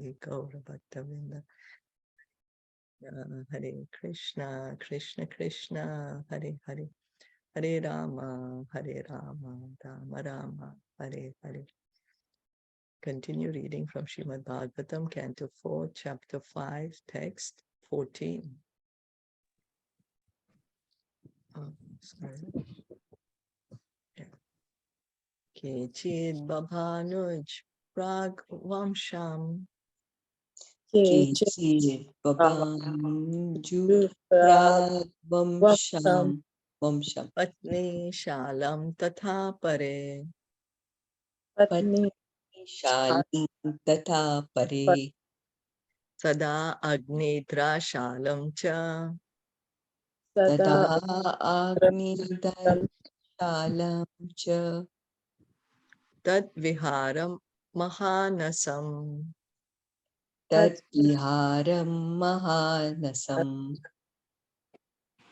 Gaura Bhattavinda. Hare Krishna, Krishna Krishna, Hare Hare, Hare Rama, Rama Rama, Hare Hare. Continue reading from Srimad Bhagavatam, Canto 4, Chapter 5, Text 14. Kechid Babhanuj Prag Vamsham Kechid Babhanuj Prag Vamsham Patni Shalam Tatha Pare Patni Shalim Tata Pare Sada Agnitra Shalam Cha Tada Agnidar Shalam Cha Tad Viharam Mahanasam. Tat Viharam Mahanasam.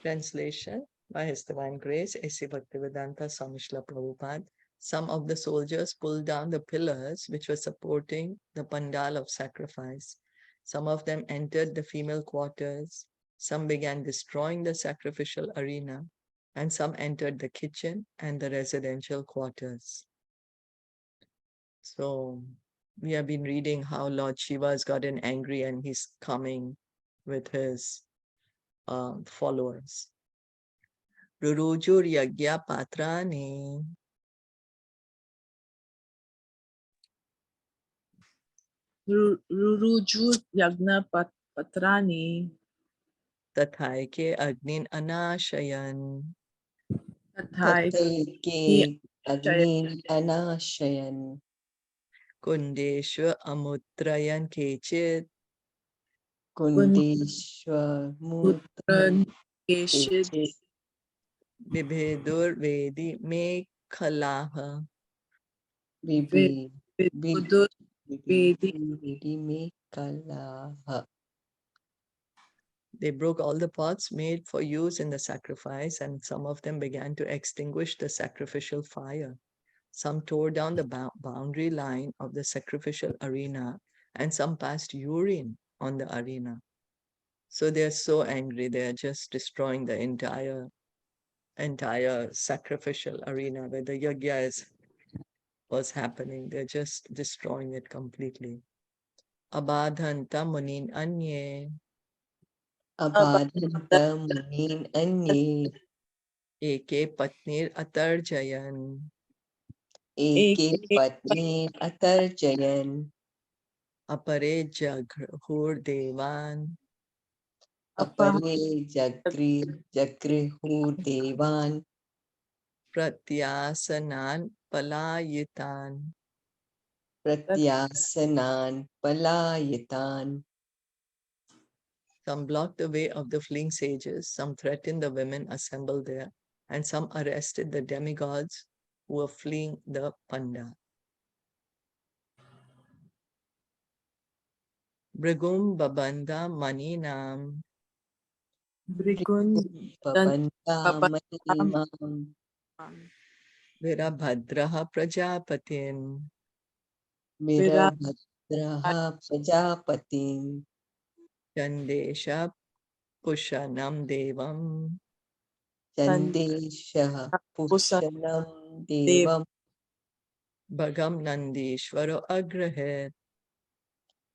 Translation by His Divine Grace, A.C. Bhaktivedanta Swami Srila Prabhupada. Some of the soldiers pulled down the pillars which were supporting the pandal of sacrifice. Some of them entered the female quarters. Some began destroying the sacrificial arena, and some entered the kitchen and the residential quarters. So we have been reading how Lord Shiva has gotten angry and he's coming with his followers. Rurujur Yagya Patrani. Rurujur Yagna Patrani. Tathaike Agnin Anashayan. Tathaike Agnin Anashayan. Kundeshwa Amutrayan Kechit. Kundeshwa Mutran Kechit. Vibhedur Vedi Me Khalaha. Vibudur Vedi. Me Kalaha. They broke all the pots made for use in the sacrifice, and some of them began to extinguish the sacrificial fire. Some tore down the boundary line of the sacrificial arena, and some passed urine on the arena. So they're so angry, they're just destroying the entire sacrificial arena where the yajna was happening. They're just destroying it completely. Abadhanta munin anye. Abadhanta munin anye. Eke patnir atarjayan. Eke patnir atarjayan. Apare jaghur devan. Apare jagrihur devan. Pratyasanan palayitan. Pratyasanan palayitan. Some blocked the way of the fleeing sages, some threatened the women assembled there, and some arrested the demigods who were fleeing the Panda. Brigum Babanda Maninam. Brikun Babanda Maninam. Virabhadraha Prajapatin. Virabhadraha Prajapatin. Chandesha Pushanam Devam. Chandesha Pushanam Devam. Bhagam Nandishwaro Agrahet.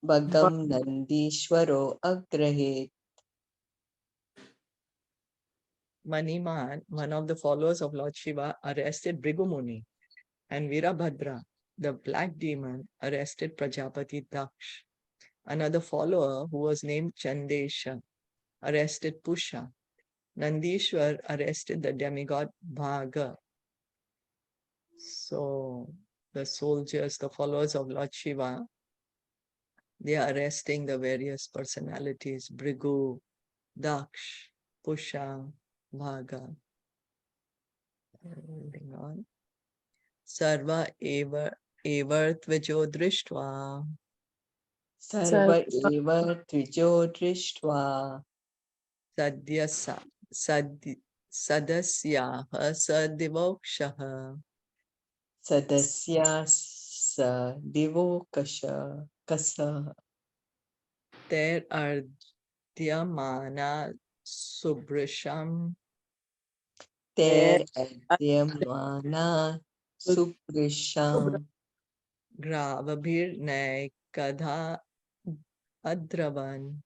Bhagam Nandishwaro Agrahet. Maniman, one of the followers of Lord Shiva, arrested Brigumuni, and Virabhadra, the black demon, arrested Prajapati Daksh. Another follower, who was named Chandesha, arrested Pusha. Nandishwar arrested the demigod Bhaga. So the soldiers, the followers of Lord Shiva, they are arresting the various personalities, Brigu, Daksh, Pusha, Bhaga. Moving on. Sarva evartvijo drishtva. Sarva eva trijo drishtva. Sadasyaha sadivokshaha. Sadasya sa divokasha kasa. Ter Ardyamana Subrisham Ter Adyamana Suprisham Gravabhir Kadha Adravan.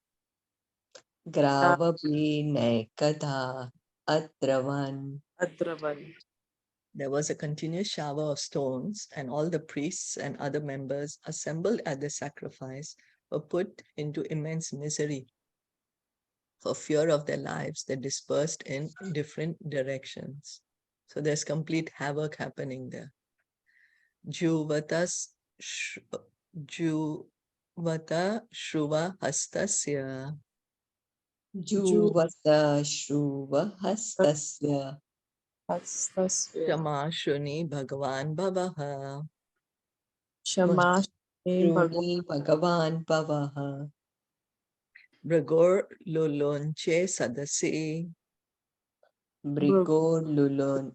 Gravabi Naikadha Adravan. Adravan. There was a continuous shower of stones, and all the priests and other members assembled at the sacrifice were put into immense misery. For fear of their lives, they dispersed in different directions. So there's complete havoc happening there. Juvatas Juvata Shruva Hastasya Juvata Shruva Hastasya Hastasya. Shama Shuni Bhagavan Bhavaha Shama Shri Shruni Bhagavan Bhavaha Bragor Lulunche Sadasi Brigo Lulon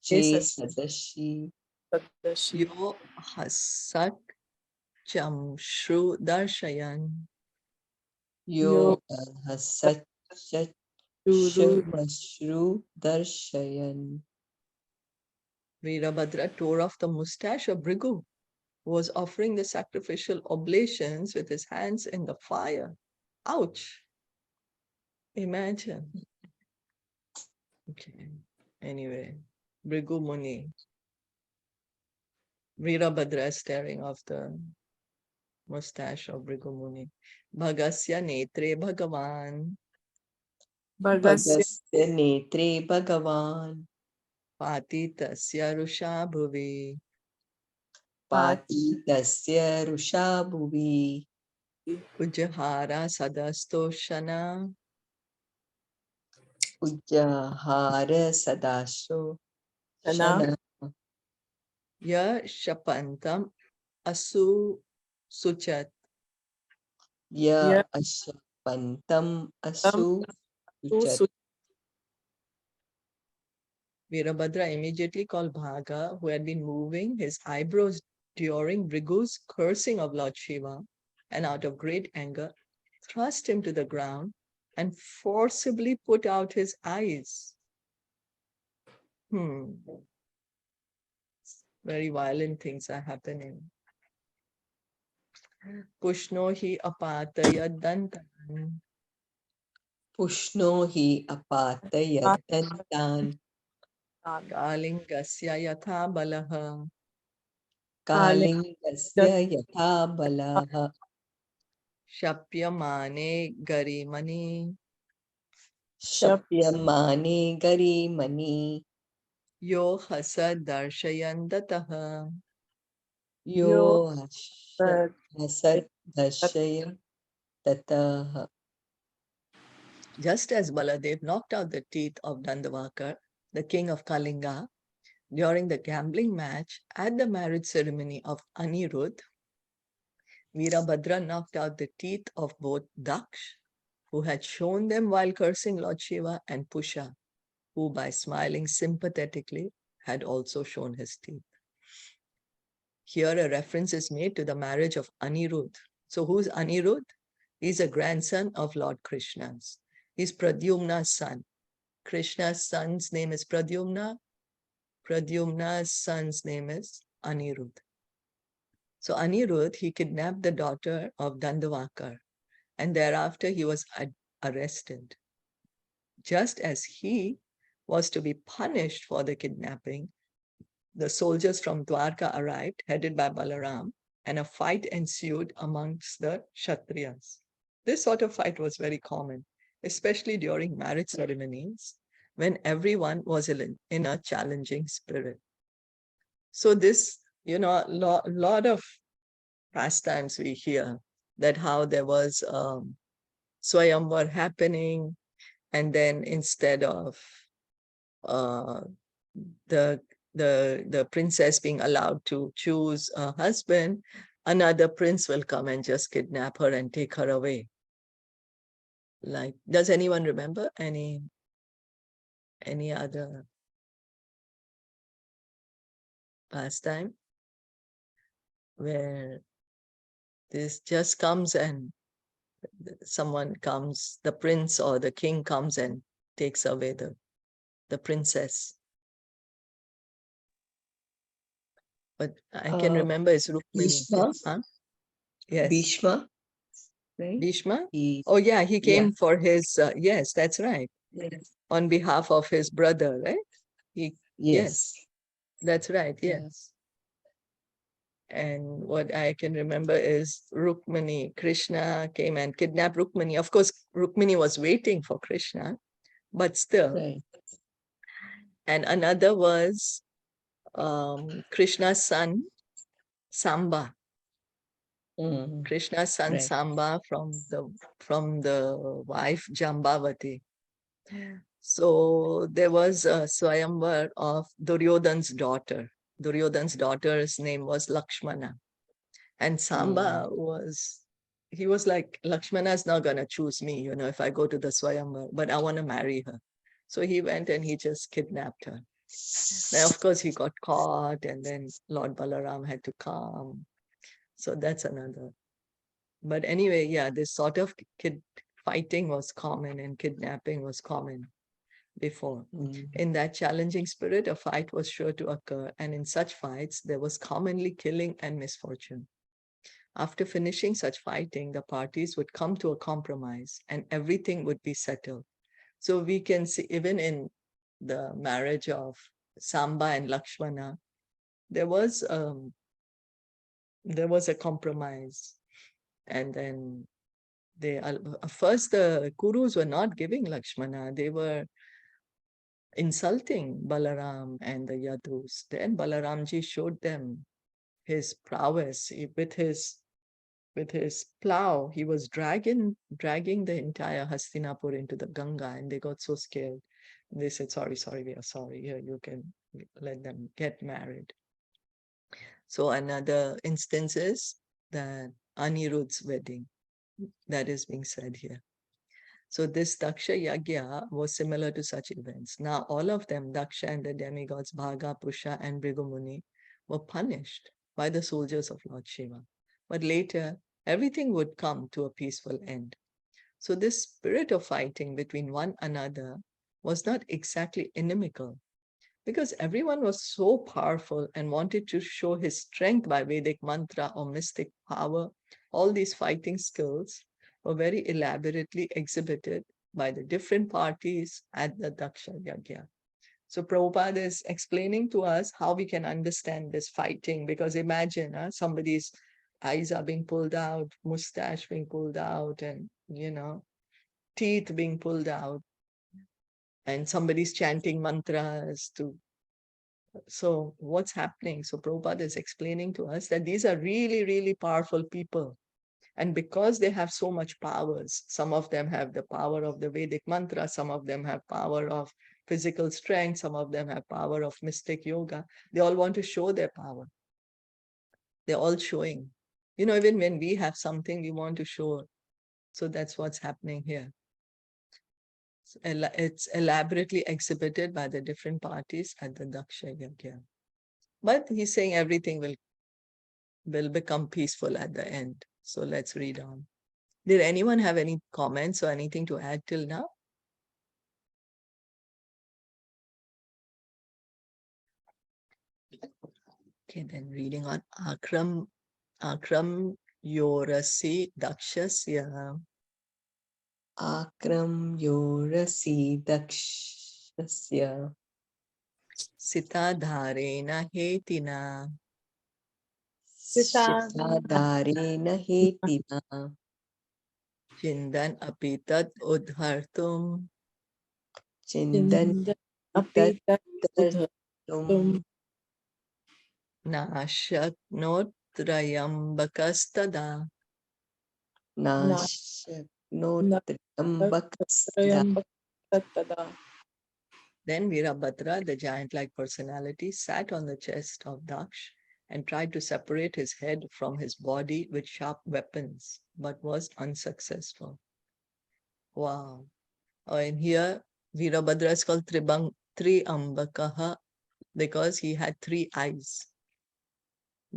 Che Sadashi Bhagavashi. Yo Hasat Chamshru Darshayan. Yo Hasat Shuru Mashru Darshayan. Veerabhadra tore off the mustache of Brigu, who was offering the sacrificial oblations with his hands in the fire. Ouch! Imagine. Okay. Anyway, Brigu Muni. Veerabhadra is tearing off the mustache of Brigu Muni. Bhagasya Netre Bhagavan. Bhagasya Bhagasya Netre Bhagavan Pati Tasya Rusha Bhuvi. Pati Tasya Rusha Bhuvi Ujjahara Sadastoshana. Ujjahara Sadasho Shana Shana Ya Shapantam Asu Suchat. Ya Ya Ashapantam Tam Asu Uchat. Su Veerabhadra immediately called Bhaga, who had been moving his eyebrows during Brigu's cursing of Lord Shiva, and out of great anger, thrust him to the ground and forcibly put out his eyes. Very violent things are happening. Pushno hi apataya dantan. Pushno hi apatayat dantan Kalingasya yatha balaha. Kale kalingasya yatha balaha Shapyamane garimani. Shap shapyamane garimani Yo hasa darshayandataha. Yo yo hasad dashaya tataha. Just as Baladev knocked out the teeth of Dandavakar, the king of Kalinga, during the gambling match at the marriage ceremony of Anirudh, Veerabhadra knocked out the teeth of both Daksh, who had shown them while cursing Lord Shiva, and Pusha, who by smiling sympathetically had also shown his teeth. Here a reference is made to the marriage of Anirudh. So who's Anirudh? He's a grandson of Lord Krishna's. He's Pradyumna's son. Krishna's son's name is Pradyumna. Pradyumna's son's name is Anirudh. So Anirudh, he kidnapped the daughter of Dandavakar, and thereafter he was arrested. Just as he was to be punished for the kidnapping, the soldiers from Dwarka arrived, headed by Balaram, and a fight ensued amongst the Kshatriyas. This sort of fight was very common, especially during marriage ceremonies, when everyone was in a challenging spirit. So this, lot of pastimes we hear, that how there was Swayamvar happening, and then instead of the princess being allowed to choose a husband, another prince will come and just kidnap her and take her away. Like, does anyone remember any other pastime where this just comes and someone comes, the prince or the king comes and takes away the princess. But I can remember it's Rukmini. Bhishma, Huh? Yes. Bhishma, right? Bhishma? He, Oh, yeah, he came yeah, for his, yes, that's right. yes, On behalf of his brother, right? Yes, yes, that's right, yeah. yes. And what I can remember is Rukmini, Krishna came and kidnapped Rukmini. Of course, Rukmini was waiting for Krishna, but still. Right. And another was Krishna's son, Samba. Krishna's son, Right. Samba, from the wife Jambavati. So there was a Swayamvar of Duryodhan's daughter. Duryodhan's daughter's name was Lakshmana. And Samba he was like, Lakshmana's not going to choose me, if I go to the Swayamvar, but I want to marry her. So he went and he just kidnapped her. Then, of course, he got caught, and then Lord Balaram had to come. So that's another. But anyway, yeah, this sort of fighting was common and kidnapping was common before. In that challenging spirit, a fight was sure to occur, and in such fights, there was commonly killing and misfortune. After finishing such fighting, the parties would come to a compromise and everything would be settled. So we can see, even in the marriage of Samba and Lakshmana, there was a compromise. And then first the Kurus were not giving Lakshmana, they were insulting Balaram and the Yadus. Then Balaramji showed them his prowess with his plow. He was dragging the entire Hastinapur into the Ganga, and they got so scared. They said, sorry, we are sorry. Here, you can let them get married. So another instance is that Anirudh's wedding that is being said here. So this Daksha Yagya was similar to such events. Now all of them, Daksha and the demigods, Bhaga, Pusha and Bhrigumuni, were punished by the soldiers of Lord Shiva. But later, everything would come to a peaceful end. So this spirit of fighting between one another was not exactly inimical, because everyone was so powerful and wanted to show his strength by Vedic mantra or mystic power. All these fighting skills were very elaborately exhibited by the different parties at the Daksha Yagya. So Prabhupada is explaining to us how we can understand this fighting, because imagine somebody's eyes are being pulled out, mustache being pulled out, and, teeth being pulled out, and somebody's chanting mantras to. So what's happening? So Prabhupada is explaining to us that these are really, really powerful people. And because they have so much powers, some of them have the power of the Vedic mantra, some of them have power of physical strength, some of them have power of mystic yoga. They all want to show their power. They're all showing. Even when we have something, we want to show. So that's what's happening here. It's elaborately exhibited by the different parties at the Daksha Yagya. But he's saying everything will become peaceful at the end. So let's read on. Did anyone have any comments or anything to add till now? Okay, then reading on Akram Yorasi Dakshasya Akram Yorasi Dakshasya Sita Dharena Hetina Shitadharena Hetina Chindan Apitat Udhartum Chindan Tatum Nashaknot Trayambakastada. Nashaknotrambakastada. Then Virabhadra, the giant-like personality, sat on the chest of Daksh and tried to separate his head from his body with sharp weapons, but was unsuccessful. Wow. And here, Virabhadra is called Triambakaha because he had 3 eyes.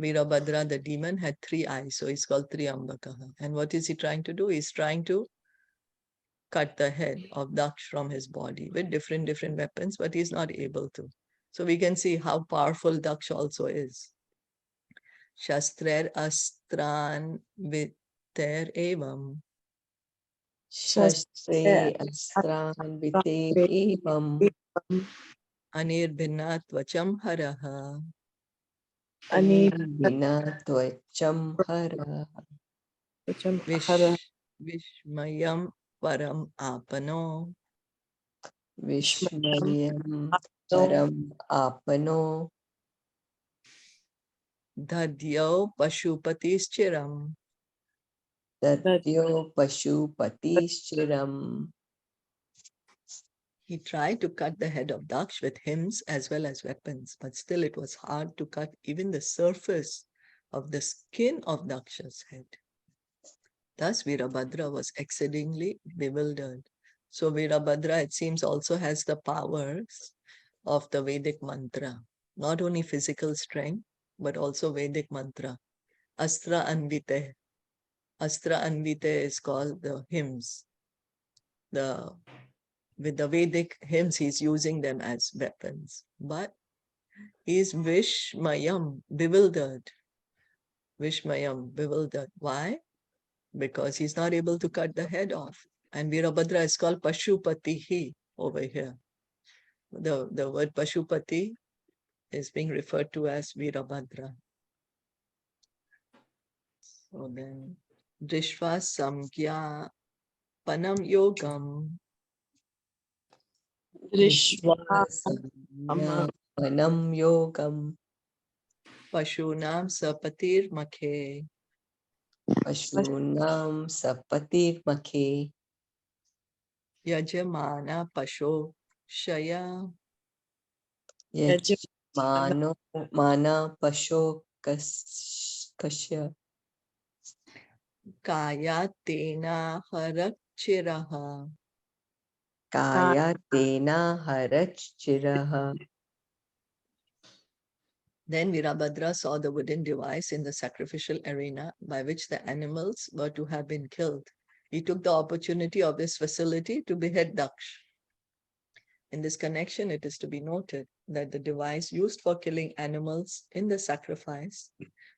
Virabhadra, the demon, had 3 eyes, so he's called Triambakaha. And what is he trying to do? He's trying to cut the head of Daksh from his body with different weapons, but he's not able to. So we can see how powerful Daksh also is. Shastrer astran viter evam Shastre Astranvite Evam anirbhinna tvacham haraha Anirbhina Tvacham Hara vishmayam param apano Vishmayam Param Apano dadyo pashupatischiram. Tatyo Pashupatishchiram. He tried to cut the head of Daksh with hymns as well as weapons, but still it was hard to cut even the surface of the skin of Daksha's head. Thus Virabhadra was exceedingly bewildered. So Virabhadra, it seems, also has the powers of the Vedic mantra, not only physical strength, but also Vedic mantra. Astra Anvite. Astra Anvite is called the hymns. With the Vedic hymns, he's using them as weapons. But he's Vishmayam, bewildered. Vishmayam, bewildered. Why? Because he's not able to cut the head off. And Virabhadra is called Pashupatihi over here. The word Pashupati is being referred to as Virabhadra. So then, Drishva Samkhya Panam Yogam Panam Yogam Pashunam Sapatir Makhe Pashunam Sapatir Makhe Yajamana Pasho Shaya Yajmano Mana Pasho Kasya Kaya Tena Harakchiraha. Kaya Tena Harachiraha. Then Virabhadra saw the wooden device in the sacrificial arena by which the animals were to have been killed. He took the opportunity of this facility to behead Daksh. In this connection, it is to be noted that the device used for killing animals in the sacrifice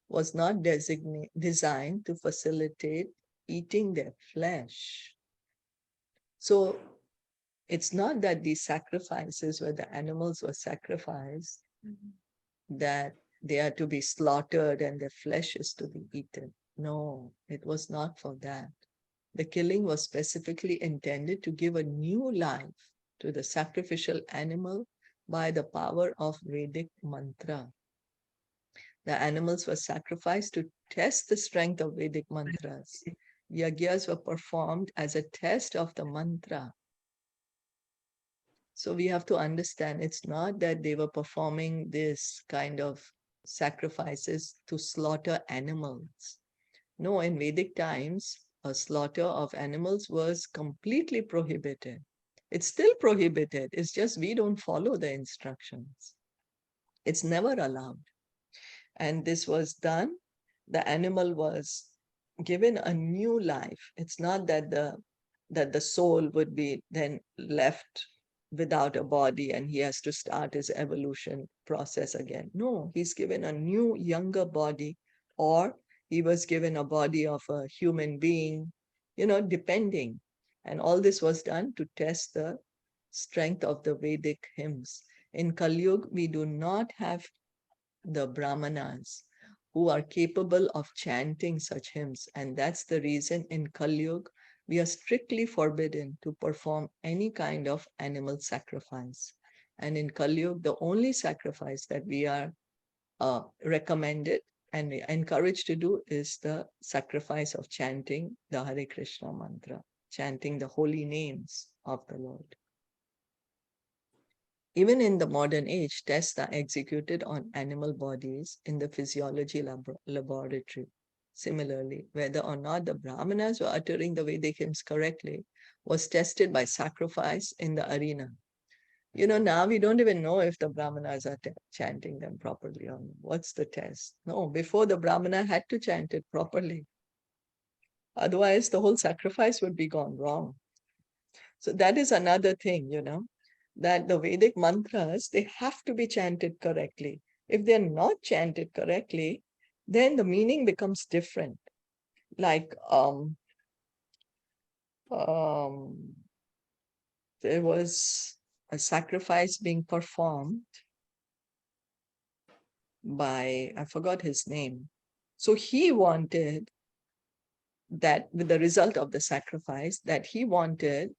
was not designed to facilitate eating their flesh. So it's not that these sacrifices where the animals were sacrificed, that they are to be slaughtered and their flesh is to be eaten. No, it was not for that. The killing was specifically intended to give a new life to the sacrificial animal by the power of Vedic mantra. The animals were sacrificed to test the strength of Vedic mantras. Yagyas were performed as a test of the mantra. So we have to understand it's not that they were performing this kind of sacrifices to slaughter animals. No, in Vedic times, a slaughter of animals was completely prohibited. It's still prohibited. It's just we don't follow the instructions. It's never allowed. And this was done. The animal was given a new life. It's not that the soul would be then left without a body and he has to start his evolution process again. No, he's given a new, younger body, or he was given a body of a human being, depending. And all this was done to test the strength of the Vedic hymns. In Kali Yuga, we do not have the Brahmanas who are capable of chanting such hymns. And that's the reason in Kali Yuga, we are strictly forbidden to perform any kind of animal sacrifice. And in Kali Yuga, the only sacrifice that we are recommended and encouraged to do is the sacrifice of chanting the Hare Krishna mantra, chanting the holy names of the Lord. Even in the modern age, tests are executed on animal bodies in the physiology laboratory. Similarly, whether or not the Brahmanas were uttering the Vedic hymns correctly was tested by sacrifice in the arena. Now we don't even know if the Brahmanas are chanting them properly or not. What's the test? No, before the Brahmana had to chant it properly. Otherwise, the whole sacrifice would be gone wrong. So that is another thing, that the Vedic mantras, they have to be chanted correctly. If they're not chanted correctly, then the meaning becomes different. Like there was a sacrifice being performed by, I forgot his name. So he wanted that with the result of the sacrifice, that he wanted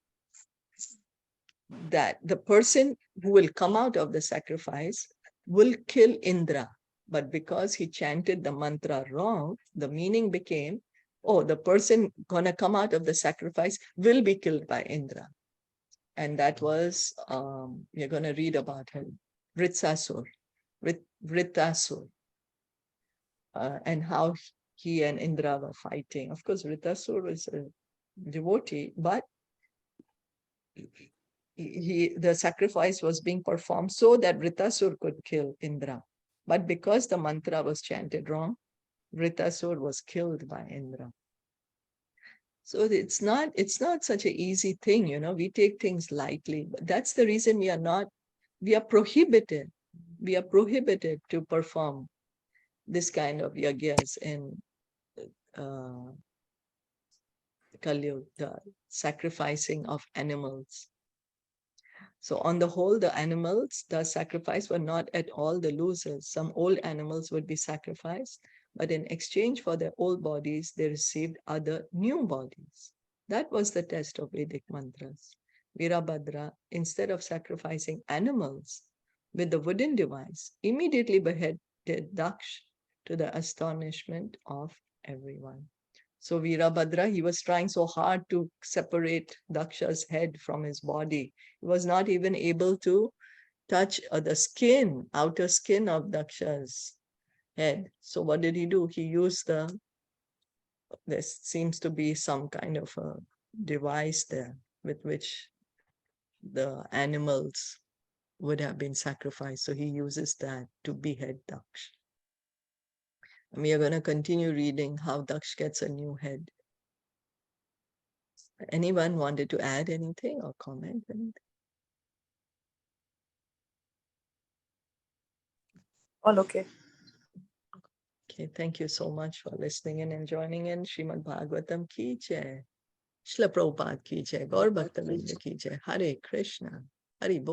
that the person who will come out of the sacrifice will kill Indra. But because he chanted the mantra wrong, the meaning became, oh, the person gonna come out of the sacrifice will be killed by Indra. And that was, you're gonna read about him, Vritsasur, Vritasur, and how he and Indra were fighting. Of course, Vritasur was a devotee, but the sacrifice was being performed so that Vritasur could kill Indra. But because the mantra was chanted wrong, Vritasur was killed by Indra. So it's not such an easy thing, we take things lightly. But that's the reason we are prohibited to perform this kind of yagyas in Kali Yuga, the sacrificing of animals. So on the whole, the animals, the sacrifice were not at all the losers. Some old animals would be sacrificed, but in exchange for their old bodies, they received other new bodies. That was the test of Vedic mantras. Virabhadra, instead of sacrificing animals with the wooden device, immediately beheaded Daksh, to the astonishment of everyone. So Virabhadra, he was trying so hard to separate Daksha's head from his body. He was not even able to touch the outer skin of Daksha's head. So what did he do? He used there seems to be some kind of a device there with which the animals would have been sacrificed. So he uses that to behead Daksh. And we are going to continue reading how Daksh gets a new head. Anyone wanted to add anything or comment anything? All okay. Okay, thank you so much for listening in and joining in. Srimad Bhagavatam ki jai. Shila Prabhupada ki jai. Gaur Bhakta Vrinda ki jai. Hare Krishna. Hari Bol.